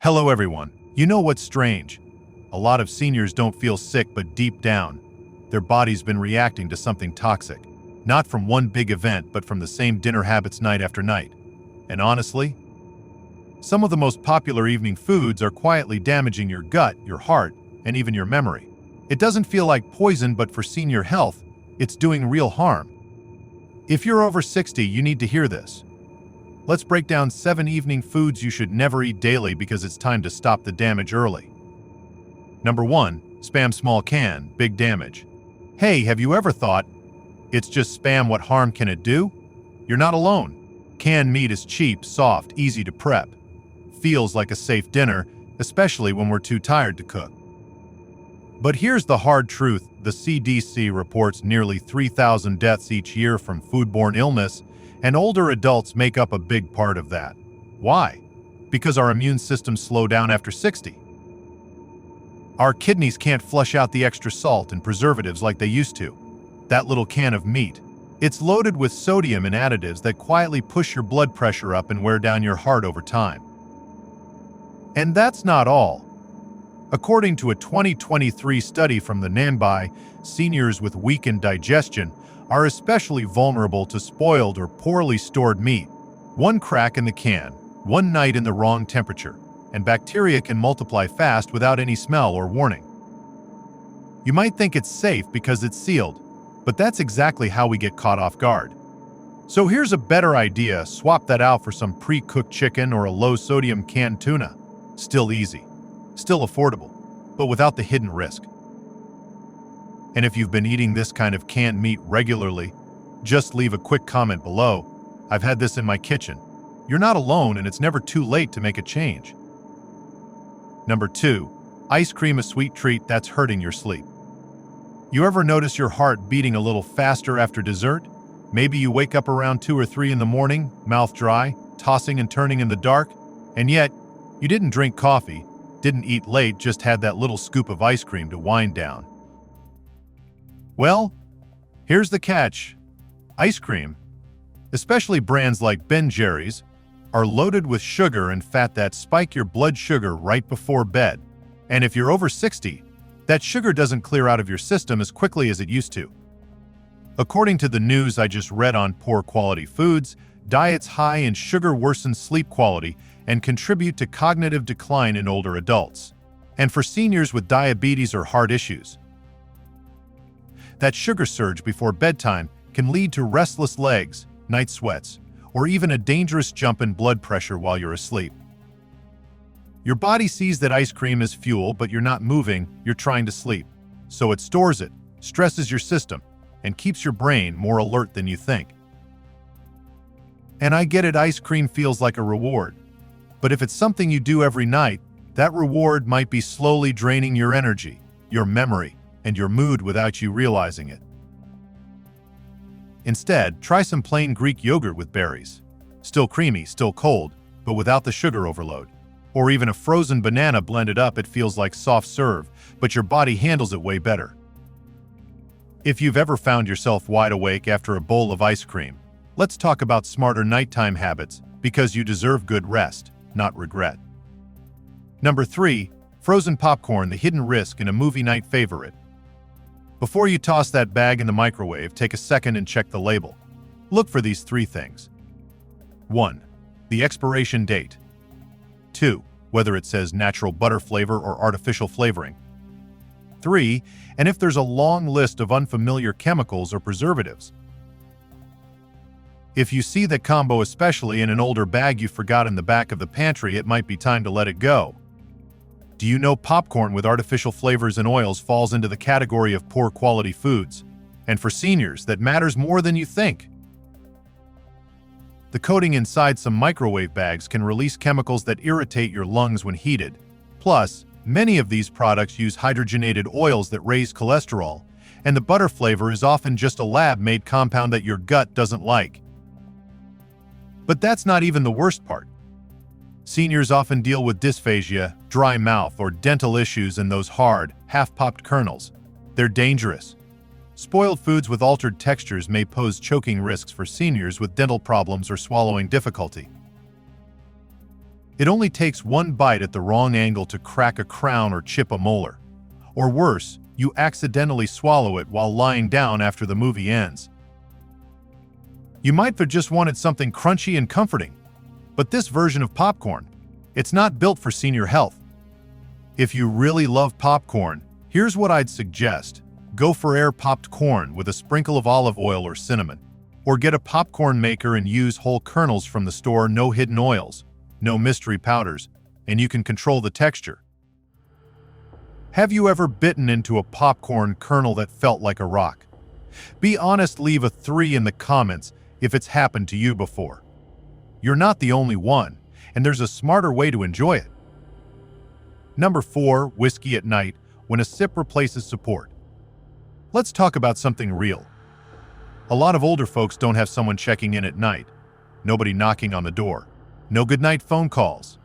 Hello everyone. You know what's strange? A lot of seniors don't feel sick, but deep down, their body's been reacting to something toxic. Not from one big event, but from the same dinner habits night after night. And honestly, some of the most popular evening foods are quietly damaging your gut, your heart, and even your memory. It doesn't feel like poison, but for senior health, it's doing real harm. If you're over 60, you need to hear this. Let's break down 7 evening foods you should never eat daily because it's time to stop the damage early. Number 1. Spam small can, big damage. Hey, have you ever thought, it's just spam, what harm can it do? You're not alone. Canned meat is cheap, soft, easy to prep. Feels like a safe dinner, especially when we're too tired to cook. But here's the hard truth. The CDC reports nearly 3,000 deaths each year from foodborne illness, and older adults make up a big part of that. Why? Because our immune systems slow down after 60. Our kidneys can't flush out the extra salt and preservatives like they used to. That little can of meat, it's loaded with sodium and additives that quietly push your blood pressure up and wear down your heart over time. And that's not all. According to a 2023 study from the NANBI, seniors with weakened digestion are especially vulnerable to spoiled or poorly stored meat. One crack in the can, one night in the wrong temperature, and bacteria can multiply fast without any smell or warning. You might think it's safe because it's sealed, but that's exactly how we get caught off guard. So here's a better idea: swap that out for some pre-cooked chicken or a low-sodium canned tuna. Still easy, still affordable, but without the hidden risk. And if you've been eating this kind of canned meat regularly, just leave a quick comment below. I've had this in my kitchen. You're not alone, and it's never too late to make a change. Number 2. Ice cream, a sweet treat that's hurting your sleep. You ever notice your heart beating a little faster after dessert? Maybe you wake up around 2 or 3 in the morning, mouth dry, tossing and turning in the dark, and yet you didn't drink coffee, didn't eat late, just had that little scoop of ice cream to wind down. Well, here's the catch. Ice cream, especially brands like Ben Jerry's, are loaded with sugar and fat that spike your blood sugar right before bed. And if you're over 60, that sugar doesn't clear out of your system as quickly as it used to. According to the news I just read on poor quality foods, diets high in sugar worsen sleep quality and contribute to cognitive decline in older adults. And for seniors with diabetes or heart issues, that sugar surge before bedtime can lead to restless legs, night sweats, or even a dangerous jump in blood pressure while you're asleep. Your body sees that ice cream is fuel, but you're not moving, you're trying to sleep. So it stores it, stresses your system, and keeps your brain more alert than you think. And I get it, ice cream feels like a reward. But if it's something you do every night, that reward might be slowly draining your energy, your memory, and your mood without you realizing it. Instead, try some plain Greek yogurt with berries. Still creamy, still cold, but without the sugar overload. Or even a frozen banana blended up. It feels like soft serve, but your body handles it way better. If you've ever found yourself wide awake after a bowl of ice cream, let's talk about smarter nighttime habits, because you deserve good rest, not regret. Number 3. Frozen popcorn, the hidden risk in a movie night favorite. Before you toss that bag in the microwave, take a second and check the label. Look for these 3 things. 1. The expiration date. 2. Whether it says natural butter flavor or artificial flavoring. 3. And if there's a long list of unfamiliar chemicals or preservatives. If you see that combo, especially in an older bag you forgot in the back of the pantry, it might be time to let it go. Do you know popcorn with artificial flavors and oils falls into the category of poor quality foods? And for seniors, that matters more than you think. The coating inside some microwave bags can release chemicals that irritate your lungs when heated. Plus, many of these products use hydrogenated oils that raise cholesterol, and the butter flavor is often just a lab-made compound that your gut doesn't like. But that's not even the worst part. Seniors often deal with dysphagia, dry mouth, or dental issues in those hard, half-popped kernels. They're dangerous. Spoiled foods with altered textures may pose choking risks for seniors with dental problems or swallowing difficulty. It only takes one bite at the wrong angle to crack a crown or chip a molar. Or worse, you accidentally swallow it while lying down after the movie ends. You might have just wanted something crunchy and comforting, but this version of popcorn, it's not built for senior health. If you really love popcorn, here's what I'd suggest. Go for air-popped corn with a sprinkle of olive oil or cinnamon. Or get a popcorn maker and use whole kernels from the store, no hidden oils, no mystery powders, and you can control the texture. Have you ever bitten into a popcorn kernel that felt like a rock? Be honest, leave a 3 in the comments if it's happened to you before. You're not the only one, and there's a smarter way to enjoy it. Number 4, whiskey at night, when a sip replaces support. Let's talk about something real. A lot of older folks don't have someone checking in at night, nobody knocking on the door, no goodnight phone calls.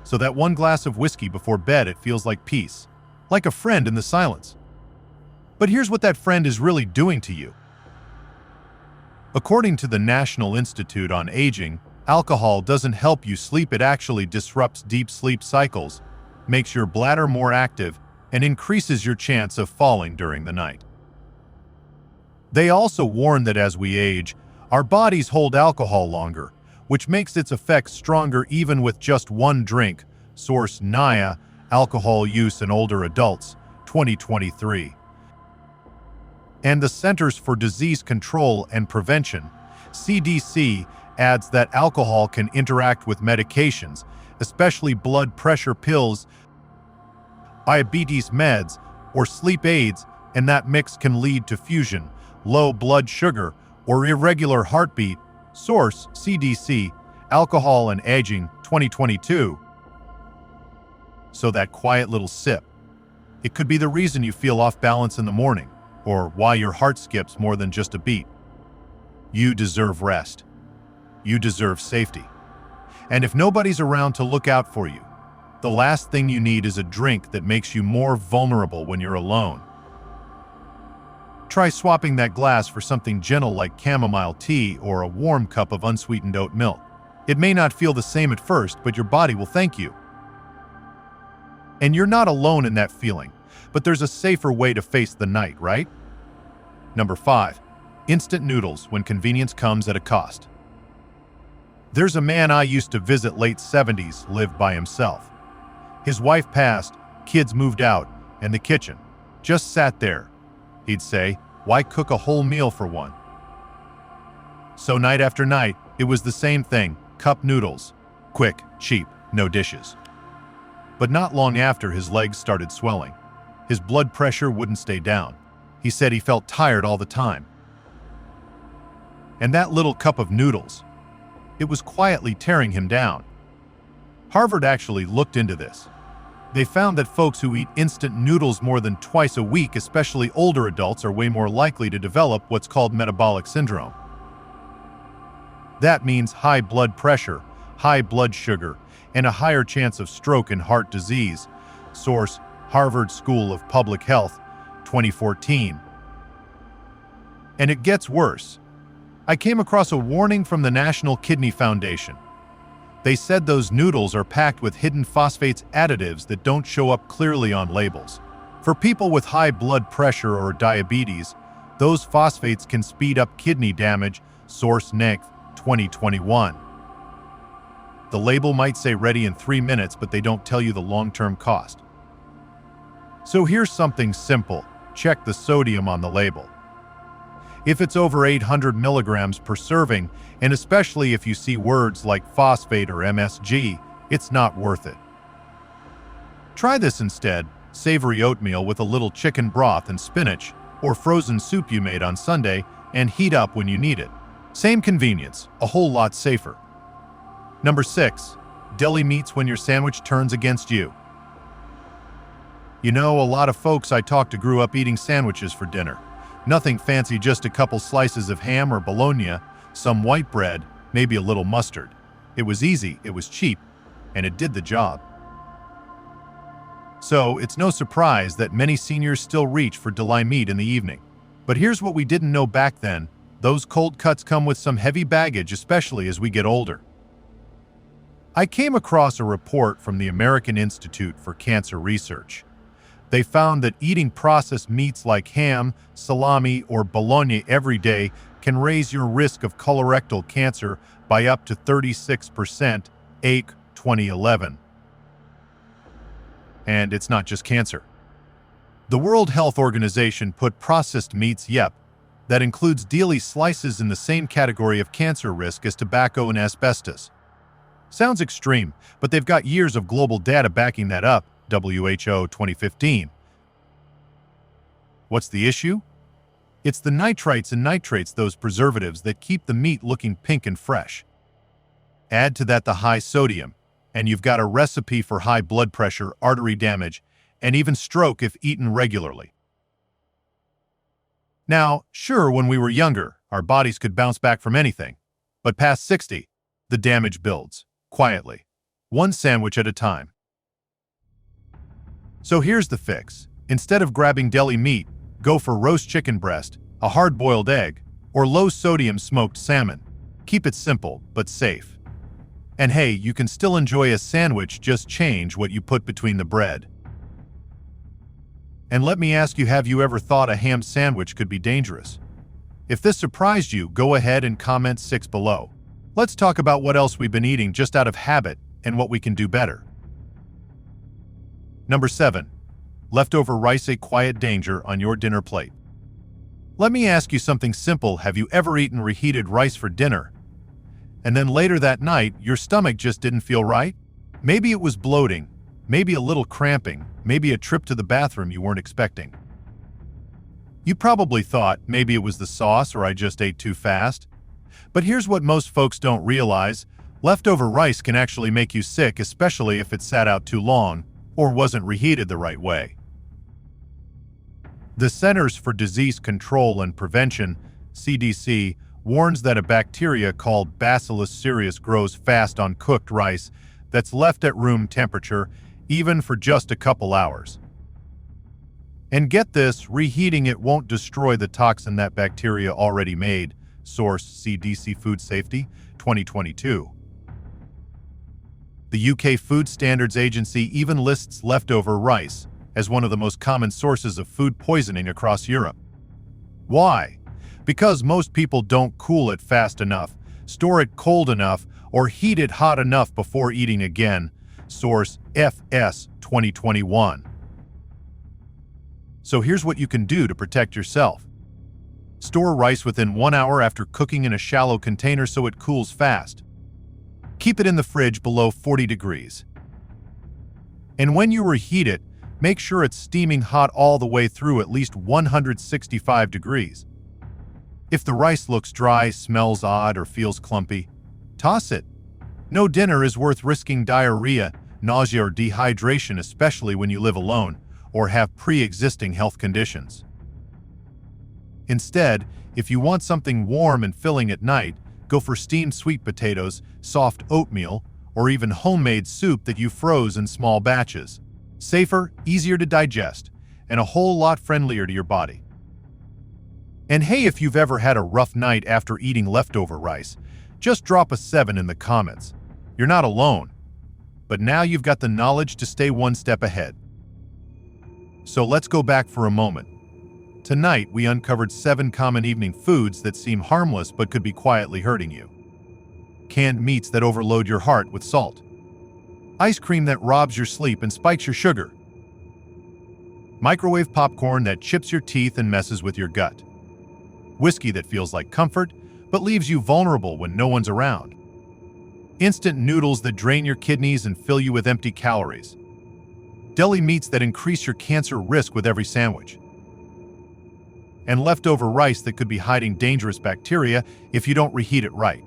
So that one glass of whiskey before bed, it feels like peace, like a friend in the silence. But here's what that friend is really doing to you. According to the National Institute on Aging, alcohol doesn't help you sleep, it actually disrupts deep sleep cycles, makes your bladder more active, and increases your chance of falling during the night. They also warn that as we age, our bodies hold alcohol longer, which makes its effects stronger even with just one drink. Source: NIA, Alcohol Use in Older Adults, 2023. And the Centers for Disease Control and Prevention, CDC, adds that alcohol can interact with medications, especially blood pressure pills, diabetes meds, or sleep aids, and that mix can lead to fusion, low blood sugar, or irregular heartbeat. Source: CDC, Alcohol and Aging, 2022. So that quiet little sip, it could be the reason you feel off balance in the morning, or why your heart skips more than just a beat. You deserve rest. You deserve safety. And if nobody's around to look out for you, the last thing you need is a drink that makes you more vulnerable when you're alone. Try swapping that glass for something gentle like chamomile tea or a warm cup of unsweetened oat milk. It may not feel the same at first, but your body will thank you. And you're not alone in that feeling, but there's a safer way to face the night, right? Number 5, instant noodles when convenience comes at a cost. There's a man I used to visit, late 70s, lived by himself. His wife passed, kids moved out, and the kitchen just sat there. He'd say, "Why cook a whole meal for one?" So night after night, it was the same thing: cup noodles. Quick, cheap, no dishes. But not long after, his legs started swelling. His blood pressure wouldn't stay down. He said he felt tired all the time. And that little cup of noodles, it was quietly tearing him down. Harvard actually looked into this. They found that folks who eat instant noodles more than twice a week, especially older adults, are way more likely to develop what's called metabolic syndrome. That means high blood pressure, high blood sugar, and a higher chance of stroke and heart disease. Source: Harvard School of Public Health, 2014. And it gets worse. I came across a warning from the National Kidney Foundation. They said those noodles are packed with hidden phosphates additives that don't show up clearly on labels. For people with high blood pressure or diabetes, those phosphates can speed up kidney damage. Source: NEC, 2021. The label might say ready in 3 minutes, but they don't tell you the long-term cost. So here's something simple. Check the sodium on the label. If it's over 800 milligrams per serving, and especially if you see words like phosphate or MSG, it's not worth it. Try this instead: savory oatmeal with a little chicken broth and spinach, or frozen soup you made on Sunday and heat up when you need it. Same convenience, a whole lot safer. Number 6, deli meats when your sandwich turns against you. You know, a lot of folks I talk to grew up eating sandwiches for dinner. Nothing fancy, just a couple slices of ham or bologna, some white bread, maybe a little mustard. It was easy, it was cheap, and it did the job. So it's no surprise that many seniors still reach for deli meat in the evening. But here's what we didn't know back then: those cold cuts come with some heavy baggage, especially as we get older. I came across a report from the American Institute for Cancer Research. They found that eating processed meats like ham, salami, or bologna every day can raise your risk of colorectal cancer by up to 36%, AIC 2011. And it's not just cancer. The World Health Organization put processed meats, that includes deli slices, in the same category of cancer risk as tobacco and asbestos. Sounds extreme, but they've got years of global data backing that up, WHO 2015. What's the issue? It's the nitrites and nitrates, those preservatives that keep the meat looking pink and fresh. Add to that the high sodium, and you've got a recipe for high blood pressure, artery damage, and even stroke if eaten regularly. Now, sure, when we were younger, our bodies could bounce back from anything. But past 60, the damage builds, quietly, one sandwich at a time. So here's the fix. Instead of grabbing deli meat, go for roast chicken breast, a hard-boiled egg, or low-sodium smoked salmon. Keep it simple, but safe. And hey, you can still enjoy a sandwich, just change what you put between the bread. And let me ask you, have you ever thought a ham sandwich could be dangerous? If this surprised you, go ahead and comment 6 below. Let's talk about what else we've been eating just out of habit and what we can do better. Number 7. Leftover rice, a quiet danger on your dinner plate. Let me ask you something simple. Have you ever eaten reheated rice for dinner, and then later that night, your stomach just didn't feel right? Maybe it was bloating, maybe a little cramping, maybe a trip to the bathroom you weren't expecting. You probably thought maybe it was the sauce or I just ate too fast. But here's what most folks don't realize. Leftover rice can actually make you sick, especially if it sat out too long or wasn't reheated the right way. The Centers for Disease Control and Prevention, CDC, warns that a bacteria called Bacillus cereus grows fast on cooked rice that's left at room temperature, even for just a couple hours. And get this, reheating it won't destroy the toxin that bacteria already made. Source: CDC Food Safety, 2022. The UK Food Standards Agency even lists leftover rice as one of the most common sources of food poisoning across Europe. Why? Because most people don't cool it fast enough, store it cold enough, or heat it hot enough before eating again. Source: FS 2021. So here's what you can do to protect yourself. Store rice within 1 hour after cooking in a shallow container so it cools fast. Keep it in the fridge below 40 degrees. And when you reheat it, make sure it's steaming hot all the way through, at least 165 degrees. If the rice looks dry, smells odd, or feels clumpy, toss it. No dinner is worth risking diarrhea, nausea, or dehydration, especially when you live alone or have pre-existing health conditions. Instead, if you want something warm and filling at night, go for steamed sweet potatoes, soft oatmeal, or even homemade soup that you froze in small batches. Safer, easier to digest, and a whole lot friendlier to your body. And hey, if you've ever had a rough night after eating leftover rice, just drop a 7 in the comments. You're not alone. But now you've got the knowledge to stay one step ahead. So let's go back for a moment. Tonight, we uncovered 7 common evening foods that seem harmless but could be quietly hurting you. Canned meats that overload your heart with salt. Ice cream that robs your sleep and spikes your sugar. Microwave popcorn that chips your teeth and messes with your gut. Whiskey that feels like comfort but leaves you vulnerable when no one's around. Instant noodles that drain your kidneys and fill you with empty calories. Deli meats that increase your cancer risk with every sandwich. And leftover rice that could be hiding dangerous bacteria if you don't reheat it right.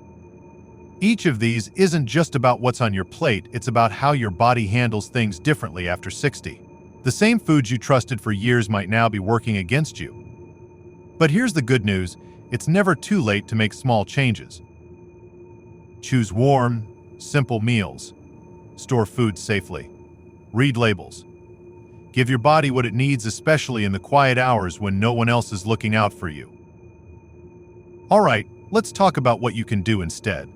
Each of these isn't just about what's on your plate, it's about how your body handles things differently after 60. The same foods you trusted for years might now be working against you. But here's the good news, it's never too late to make small changes. Choose warm, simple meals. Store food safely. Read labels. Give your body what it needs, especially in the quiet hours when no one else is looking out for you. All right, let's talk about what you can do instead.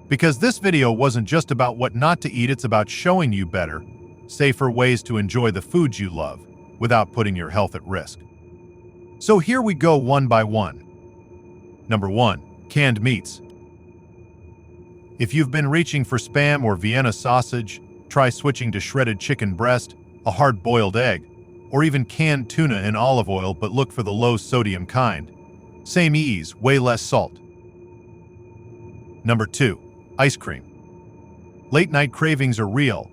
Because this video wasn't just about what not to eat, it's about showing you better, safer ways to enjoy the foods you love without putting your health at risk. So here we go one by one. Number 1. Canned meats. If you've been reaching for Spam or Vienna sausage, try switching to shredded chicken breast, a hard-boiled egg, or even canned tuna in olive oil, but look for the low-sodium kind. Same ease, way less salt. Number 2. Ice cream. Late-night cravings are real,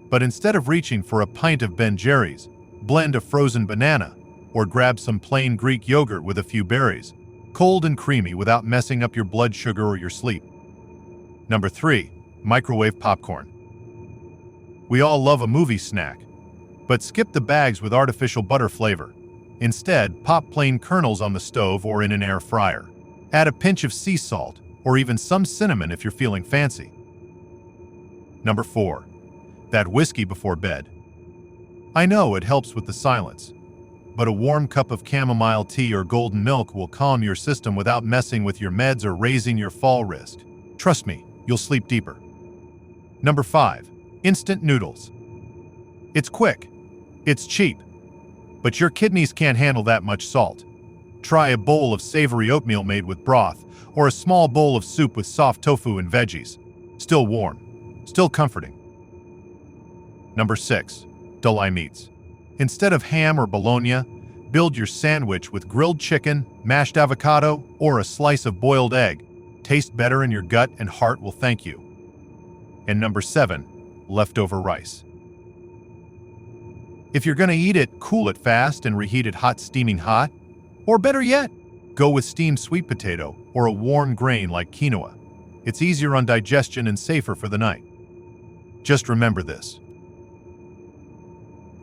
but instead of reaching for a pint of Ben Jerry's, blend a frozen banana, or grab some plain Greek yogurt with a few berries, cold and creamy without messing up your blood sugar or your sleep. Number 3. Microwave popcorn. We all love a movie snack, but skip the bags with artificial butter flavor. Instead, pop plain kernels on the stove or in an air fryer. Add a pinch of sea salt, or even some cinnamon if you're feeling fancy. Number 4. That whiskey before bed. I know it helps with the silence, but a warm cup of chamomile tea or golden milk will calm your system without messing with your meds or raising your fall risk. Trust me, you'll sleep deeper. Number 5. Instant noodles. It's quick, it's cheap, but your kidneys can't handle that much salt. Try a bowl of savory oatmeal made with broth, or a small bowl of soup with soft tofu and veggies. Still warm, still comforting. Number 6. Deli meats. Instead of ham or bologna, build your sandwich with grilled chicken, mashed avocado, or a slice of boiled egg. Taste better and your gut and heart will thank you. And number 7. Leftover rice. If you're gonna eat it, cool it fast and reheat it hot, steaming hot. Or better yet, go with steamed sweet potato or a worn grain like quinoa. It's easier on digestion and safer for the night. Just remember this.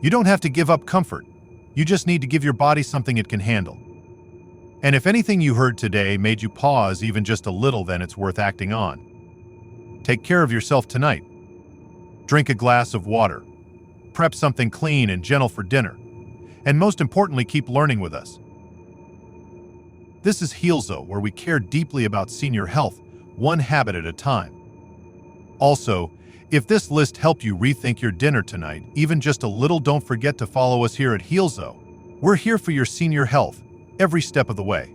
You don't have to give up comfort. You just need to give your body something it can handle. And if anything you heard today made you pause even just a little, then it's worth acting on. Take care of yourself tonight. Drink a glass of water. Prep something clean and gentle for dinner. And most importantly, keep learning with us. This is HEALZO, where we care deeply about senior health, one habit at a time. Also, if this list helped you rethink your dinner tonight, even just a little, don't forget to follow us here at HEALZO. We're here for your senior health, every step of the way.